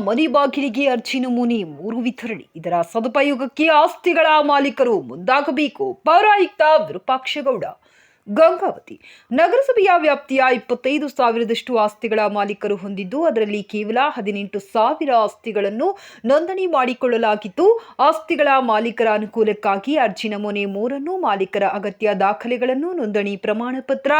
ಮನೆ ಬಾಗಿಲಿಗೆ ಅರ್ಜಿ ನಮೂನೆ 3 ವಿತರಣೆ. ಇದರ ಸದುಪಯೋಗಕ್ಕೆ ಆಸ್ತಿಗಳ ಮಾಲೀಕರು ಮುಂದಾಗಬೇಕು. ಪೌರಾಯುಕ್ತ ವಿರೂಪಾಕ್ಷಗೌಡ. ಗಂಗಾವತಿ ನಗರಸಭೆಯ ವ್ಯಾಪ್ತಿಯ 25,000ದಷ್ಟು ಆಸ್ತಿಗಳ ಮಾಲೀಕರು ಹೊಂದಿದ್ದು, ಅದರಲ್ಲಿ ಕೇವಲ 18,000 ಆಸ್ತಿಗಳನ್ನು ನೋಂದಣಿ ಮಾಡಿಕೊಳ್ಳಲಾಗಿದ್ದು, ಆಸ್ತಿಗಳ ಮಾಲೀಕರ ಅನುಕೂಲಕ್ಕಾಗಿ ಅರ್ಜಿ ನಮೂನೆ 3 ಮಾಲೀಕರ ಅಗತ್ಯ ದಾಖಲೆಗಳನ್ನು, ನೋಂದಣಿ ಪ್ರಮಾಣ ಪತ್ರ,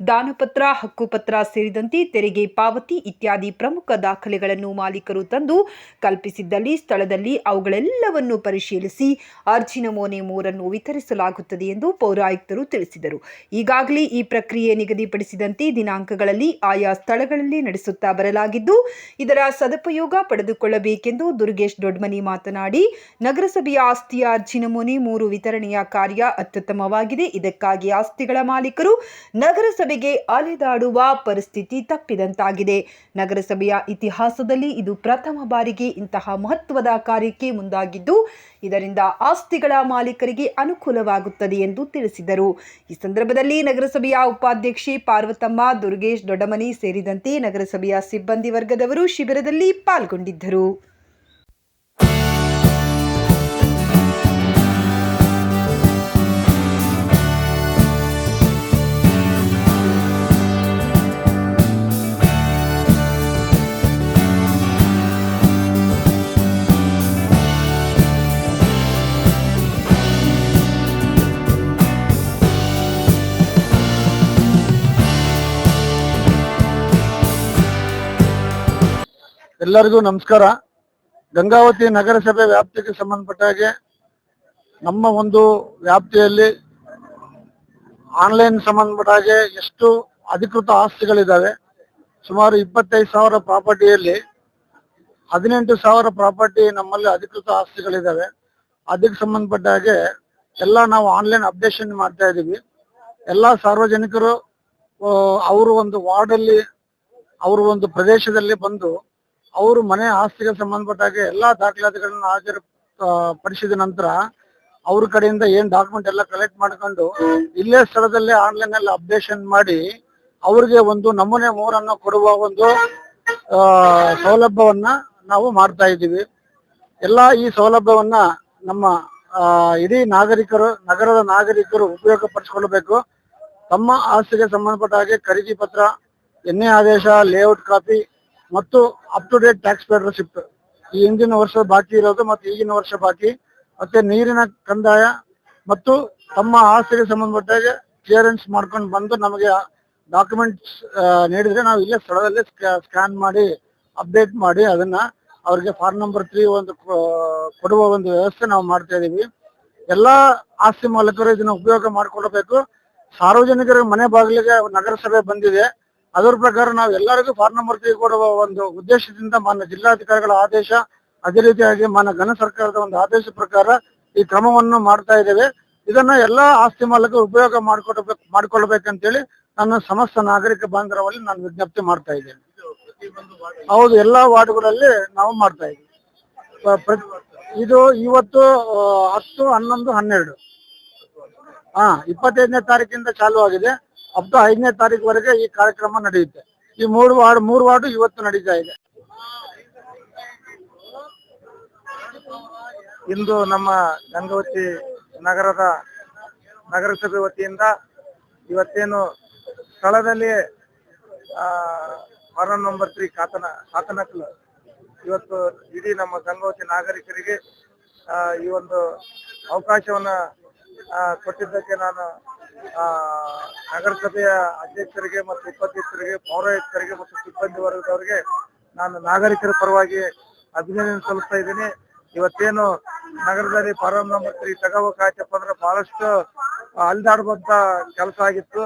ದಾನಪತ್ರ, ಹಕ್ಕುಪತ್ರ ಸೇರಿದಂತೆ ತೆರಿಗೆ ಪಾವತಿ ಇತ್ಯಾದಿ ಪ್ರಮುಖ ದಾಖಲೆಗಳನ್ನು ಮಾಲೀಕರು ತಂದು ಕಲ್ಪಿಸಿದ್ದಲ್ಲಿ ಸ್ಥಳದಲ್ಲಿ ಅವುಗಳೆಲ್ಲವನ್ನು ಪರಿಶೀಲಿಸಿ ಅರ್ಜಿ ನಮೂನೆ 3 ವಿತರಿಸಲಾಗುತ್ತದೆ ಎಂದು ಪೌರಾಯುಕ್ತರು ತಿಳಿಸಿದರು. ಈಗಾಗಲೇ ಈ ಪ್ರಕ್ರಿಯೆ ನಿಗದಿಪಡಿಸಿದಂತೆ ದಿನಾಂಕಗಳಲ್ಲಿ ಆಯಾ ಸ್ಥಳಗಳಲ್ಲಿ ನಡೆಸುತ್ತಾ ಬರಲಾಗಿದ್ದು, ಇದರ ಸದುಪಯೋಗ ಪಡೆದುಕೊಳ್ಳಬೇಕೆಂದು ದುರ್ಗೇಶ್ ದೊಡ್ಮನಿ ಮಾತನಾಡಿ, ನಗರಸಭೆಯ ಆಸ್ತಿಯ ಅರ್ಜಿ ನಮೂನೆ 3 ವಿತರಣೆಯ ಕಾರ್ಯ ಅತ್ಯುತ್ತಮವಾಗಿದೆ. ಇದಕ್ಕಾಗಿ ಆಸ್ತಿಗಳ ಮಾಲೀಕರು ನಗರಸಭೆಗೆ ಅಲೆದಾಡುವ ಪರಿಸ್ಥಿತಿ ತಪ್ಪಿದಂತಾಗಿದೆ. ನಗರಸಭೆಯ ಇತಿಹಾಸದಲ್ಲಿ ಇದು ಪ್ರಥಮ ಬಾರಿಗೆ ಇಂತಹ ಮಹತ್ವದ ಕಾರ್ಯಕ್ಕೆ ಮುಂದಾಗಿದ್ದು, ಇದರಿಂದ ಆಸ್ತಿಗಳ ಮಾಲೀಕರಿಗೆ ಅನುಕೂಲವಾಗುತ್ತದೆ ಎಂದು ತಿಳಿಸಿದರು. ಈ ಸಂದರ್ಭದಲ್ಲಿ ನಗರಸಭೆಯ ಉಪಾಧ್ಯಕ್ಷೆ ಪಾರ್ವತಮ್ಮ, ದುರ್ಗೇಶ್ ದೊಡ್ಡಮನಿ ಸೇರಿದಂತೆ ನಗರಸಭೆಯ ಸಿಬ್ಬಂದಿ ವರ್ಗದವರು ಶಿಬಿರದಲ್ಲಿ ಪಾಲ್ಗೊಂಡಿದ್ದರು. ಎಲ್ಲರಿಗೂ ನಮಸ್ಕಾರ. ಗಂಗಾವತಿ ನಗರಸಭೆ ವ್ಯಾಪ್ತಿಗೆ ಸಂಬಂಧಪಟ್ಟ ಹಾಗೆ ನಮ್ಮ ಒಂದು ವ್ಯಾಪ್ತಿಯಲ್ಲಿ ಆನ್ಲೈನ್ ಸಂಬಂಧಪಟ್ಟ ಹಾಗೆ ಎಷ್ಟು ಅಧಿಕೃತ ಆಸ್ತಿಗಳಿದ್ದಾವೆ, ಸುಮಾರು 25,000 ಪ್ರಾಪರ್ಟಿಯಲ್ಲಿ 18,000 ಪ್ರಾಪರ್ಟಿ ನಮ್ಮಲ್ಲಿ ಅಧಿಕೃತ ಆಸ್ತಿಗಳಿದ್ದಾವೆ. ಅದಕ್ಕೆ ಸಂಬಂಧಪಟ್ಟ ಹಾಗೆ ಎಲ್ಲ ನಾವು ಆನ್ಲೈನ್ ಅಪ್ಡೇಷನ್ ಮಾಡ್ತಾ ಇದ್ದೀವಿ. ಎಲ್ಲ ಸಾರ್ವಜನಿಕರು ಅವರು ಒಂದು ವಾರ್ಡಲ್ಲಿ, ಅವರು ಒಂದು ಪ್ರದೇಶದಲ್ಲಿ ಬಂದು ಅವರು ಮನೆ ಆಸ್ತಿಗೆ ಸಂಬಂಧಪಟ್ಟ ಹಾಗೆ ಎಲ್ಲಾ ದಾಖಲಾತಿಗಳನ್ನ ಪಡಿಸಿದ ನಂತರ ಅವ್ರ ಕಡೆಯಿಂದ ಏನ್ ಡಾಕ್ಯುಮೆಂಟ್ ಎಲ್ಲ ಕಲೆಕ್ಟ್ ಮಾಡ್ಕೊಂಡು ಇಲ್ಲೇ ಸ್ಥಳದಲ್ಲೇ ಆನ್ಲೈನ್ ಅಲ್ಲಿ ಅಪ್ಡೇಷನ್ ಮಾಡಿ ಅವ್ರಿಗೆ ಒಂದು ನಮೂನೆ 3 ಕೊಡುವ ಒಂದು ಸೌಲಭ್ಯವನ್ನ ನಾವು ಮಾಡ್ತಾ ಇದ್ದೀವಿ. ಎಲ್ಲಾ ಈ ಸೌಲಭ್ಯವನ್ನ ನಮ್ಮ ಇಡೀ ನಗರದ ನಾಗರಿಕರು ಉಪಯೋಗ ಪಡಿಸಿಕೊಳ್ಳಬೇಕು. ತಮ್ಮ ಆಸ್ತಿಗೆ ಸಂಬಂಧಪಟ್ಟ ಹಾಗೆ ಖರೀದಿ ಪತ್ರ, ಎನ್ಎ ಆದೇಶ, ಲೇಔಟ್ ಕಾಪಿ ಮತ್ತು up to date tax paid receipt, ಈ ಹಿಂದಿನ ವರ್ಷ ಬಾಕಿ ಇರೋದು ಮತ್ತು ಈಗಿನ ವರ್ಷ ಬಾಕಿ, ಮತ್ತೆ ನೀರಿನ ಕಂದಾಯ ಮತ್ತು ತಮ್ಮ ಆಸ್ತಿಗೆ ಸಂಬಂಧಪಟ್ಟಾಗೆ ಕ್ಲಿಯರೆನ್ಸ್ ಮಾಡ್ಕೊಂಡು ಬಂದು ನಮಗೆ ಡಾಕ್ಯುಮೆಂಟ್ಸ್ ನೀಡಿದ್ರೆ ನಾವು ಇಲ್ಲೇ ಸ್ಥಳದಲ್ಲಿ ಸ್ಕ್ಯಾನ್ ಮಾಡಿ ಅಪ್ಡೇಟ್ ಮಾಡಿ ಅದನ್ನ ಅವ್ರಿಗೆ ಫಾರ್ಮ್ ನಂಬರ್ 3 ಒಂದು ಕೊಡುವ ಒಂದು ವ್ಯವಸ್ಥೆ ನಾವು ಮಾಡ್ತಾ ಇದೀವಿ. ಎಲ್ಲಾ ಆಸ್ತಿ ಮಾಲೀಕರು ಇದನ್ನ ಉಪಯೋಗ ಮಾಡ್ಕೊಳ್ಬೇಕು. ಸಾರ್ವಜನಿಕರ ಮನೆ ಬಾಗಿಲಿಗೆ ನಗರಸಭೆ ಬಂದಿದೆ, ಅದರ ಪ್ರಕಾರ ನಾವು ಎಲ್ಲರಿಗೂ ಫಾರ್ಮ್ ನಂಬರ್ 3 ಕೊಡುವ ಒಂದು ಉದ್ದೇಶದಿಂದ ಮಾನ್ಯ ಜಿಲ್ಲಾಧಿಕಾರಿಗಳ ಆದೇಶ, ಅದೇ ರೀತಿಯಾಗಿ ಮಾನ್ಯ ಘನ ಸರ್ಕಾರದ ಒಂದು ಆದೇಶ ಪ್ರಕಾರ ಈ ಕ್ರಮವನ್ನು ಮಾಡ್ತಾ ಇದ್ದೇವೆ. ಇದನ್ನ ಎಲ್ಲಾ ಆಸ್ತಿ ಮಾಲೀಕರು ಉಪಯೋಗ ಮಾಡ್ಕೊಳ್ಬೇಕಂತೇಳಿ ನನ್ನ ಸಮಸ್ತ ನಾಗರಿಕ ಬಾಂಧವರಲ್ಲಿ ನಾನು ವಿಜ್ಞಪ್ತಿ ಮಾಡ್ತಾ ಇದ್ದೇನೆ. ಹೌದು, ಎಲ್ಲಾ ವಾರ್ಡ್ಗಳಲ್ಲಿ ನಾವು ಮಾಡ್ತಾ ಇದ್ದೀವಿ. ಇದು ಇವತ್ತು 10, 11, 12 25ನೇ ತಾರೀಕಿಂದ ಚಾಲು ಆಗಿದೆ. ಅಪ್ ಟು 5ನೇ ತಾರೀಕುವರೆಗೆ ಈ ಕಾರ್ಯಕ್ರಮ ನಡೆಯುತ್ತೆ. ಈ 3 ವಾರ್ಡ್ ಇವತ್ತು ನಡೀತಾ ಇದೆ. ಇಂದು ನಮ್ಮ ಗಂಗಾವತಿ ನಗರಸಭೆ ವತಿಯಿಂದ ಇವತ್ತೇನು ಸ್ಥಳದಲ್ಲಿ ಫಾರಂ ನಂಬರ್ 3 ಕಾತನಕಲ್ ಇವತ್ತು ಇಡೀ ನಮ್ಮ ಗಂಗಾವತಿ ನಾಗರಿಕರಿಗೆ ಈ ಒಂದು ಅವಕಾಶವನ್ನ ಕೊಟ್ಟಿದ್ದಕ್ಕೆ ನಾನು ನಗರಸಭೆಯ ಅಧ್ಯಕ್ಷರಿಗೆ ಮತ್ತು ಉಪಾಧ್ಯಕ್ಷರಿಗೆ, ಪೌರಾಯುಕ್ತರಿಗೆ ಮತ್ತು ಸಿಬ್ಬಂದಿ ವರ್ಗದವರಿಗೆ ನಾನು ನಾಗರಿಕರ ಪರವಾಗಿ ಅಭಿನಂದನೆ ಸಲ್ಲಿಸ್ತಾ ಇದ್ದೀನಿ. ಇವತ್ತೇನು ನಗರದಲ್ಲಿ ಫಾರಂ ನಂಬರ್ 3 ತಗೋಬೇಕಾಯ್ತಪ್ಪ ಅಂದ್ರೆ ಬಹಳಷ್ಟು ಅಲ್ದಾಡುವಂತ ಕೆಲಸ ಆಗಿತ್ತು.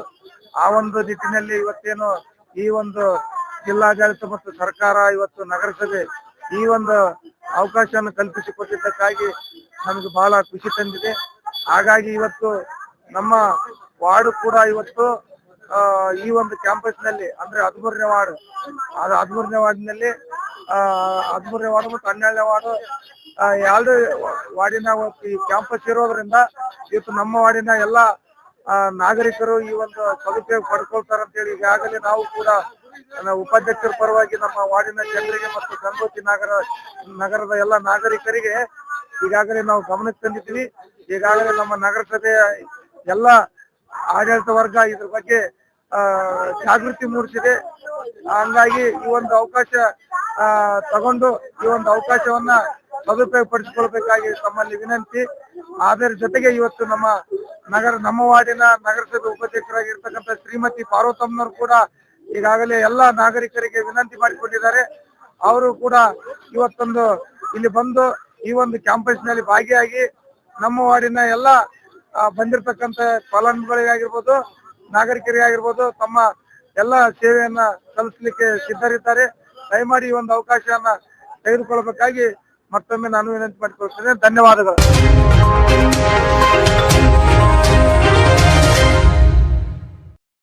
ಆ ಒಂದು ನಿಟ್ಟಿನಲ್ಲಿ ಇವತ್ತೇನು ಈ ಒಂದು ಜಿಲ್ಲಾಡಳಿತ ಮತ್ತು ಸರ್ಕಾರ ಇವತ್ತು ನಗರಸಭೆ ಈ ಒಂದು ಅವಕಾಶವನ್ನು ಕಲ್ಪಿಸಿಕೊಟ್ಟಿದ್ದಕ್ಕಾಗಿ ನಮಗೆ ಬಹಳ ಖುಷಿ ತಂದಿದೆ. ಹಾಗಾಗಿ ಇವತ್ತು ನಮ್ಮ ವಾರ್ಡ್ ಕೂಡ ಇವತ್ತು ಈ ಒಂದು ಕ್ಯಾಂಪಸ್ ನಲ್ಲಿ ಅಂದ್ರೆ 13ನೇ ವಾರ್ಡ್, 13ನೇ ವಾರ್ಡ್ನಲ್ಲಿ 13ನೇ ವಾರ್ಡ್ ಮತ್ತು 12ನೇ ವಾರ್ಡ್ ಎರಡು ವಾರ್ಡಿನ ಈ ಕ್ಯಾಂಪಸ್ ಇರೋದ್ರಿಂದ ಇವತ್ತು ನಮ್ಮ ವಾರ್ಡಿನ ಎಲ್ಲ ನಾಗರಿಕರು ಈ ಒಂದು ಸದುಪಯೋಗ ಪಡ್ಕೊಳ್ತಾರಂತೇಳಿ ಈಗಾಗಲೇ ನಾವು ಕೂಡ ಉಪಾಧ್ಯಕ್ಷರ ಪರವಾಗಿ ನಮ್ಮ ವಾರ್ಡಿನ ಜನರಿಗೆ ಮತ್ತು ಗಂಗೋತ್ರಿ ನಗರದ ಎಲ್ಲ ನಾಗರಿಕರಿಗೆ ಈಗಾಗಲೇ ನಾವು ಗಮನಕ್ಕೆ ತಂದಿದ್ದೀವಿ. ಈಗಾಗಲೇ ನಮ್ಮ ನಗರಸಭೆಯ ಎಲ್ಲ ಆಡಳಿತ ವರ್ಗ ಇದ್ರ ಬಗ್ಗೆ ಜಾಗೃತಿ ಮೂಡಿಸಿದೆ. ಹಂಗಾಗಿ ಈ ಒಂದು ಅವಕಾಶ ತಗೊಂಡು ಈ ಒಂದು ಅವಕಾಶವನ್ನ ಸದುಪಯೋಗ ಪಡಿಸಿಕೊಳ್ಬೇಕಾಗಿ ತಮ್ಮಲ್ಲಿ ವಿನಂತಿ. ಅದರ ಜೊತೆಗೆ ಇವತ್ತು ನಮ್ಮ ವಾರ್ಡಿನ ನಗರಸಭೆ ಉಪಾಧ್ಯಕ್ಷರಾಗಿರ್ತಕ್ಕಂಥ ಶ್ರೀಮತಿ ಪಾರ್ವತಮ್ಮನವರು ಕೂಡ ಈಗಾಗಲೇ ಎಲ್ಲಾ ನಾಗರಿಕರಿಗೆ ವಿನಂತಿ ಮಾಡಿಕೊಂಡಿದ್ದಾರೆ. ಅವರು ಕೂಡ ಇವತ್ತೊಂದು ಇಲ್ಲಿ ಬಂದು ಈ ಒಂದು ಕ್ಯಾಂಪಸ್ ನಲ್ಲಿ ಭಾಗಿಯಾಗಿ ನಮ್ಮ ವಾರ್ಡಿನ ಎಲ್ಲ ಬಂದಿರತಕ್ಕಂತ ಫಲಾನುಭವಿಗಳಿಗಾಗಿರ್ಬೋದು, ನಾಗರಿಕರಿಗಾಗಿರ್ಬೋದು ತಮ್ಮ ಎಲ್ಲ ಸೇವೆಯನ್ನ ಸಲ್ಲಿಸಲಿಕ್ಕೆ ಸಿದ್ಧರಿದ್ದಾರೆ. ದಯಮಾಡಿ ಈ ಒಂದು ಅವಕಾಶವನ್ನ ತೆಗೆದುಕೊಳ್ಳಬೇಕಾಗಿ ಮತ್ತೊಮ್ಮೆ ನಾನು ವಿನಂತಿ ಮಾಡಿಕೊಳ್ತೇನೆ. ಧನ್ಯವಾದಗಳು.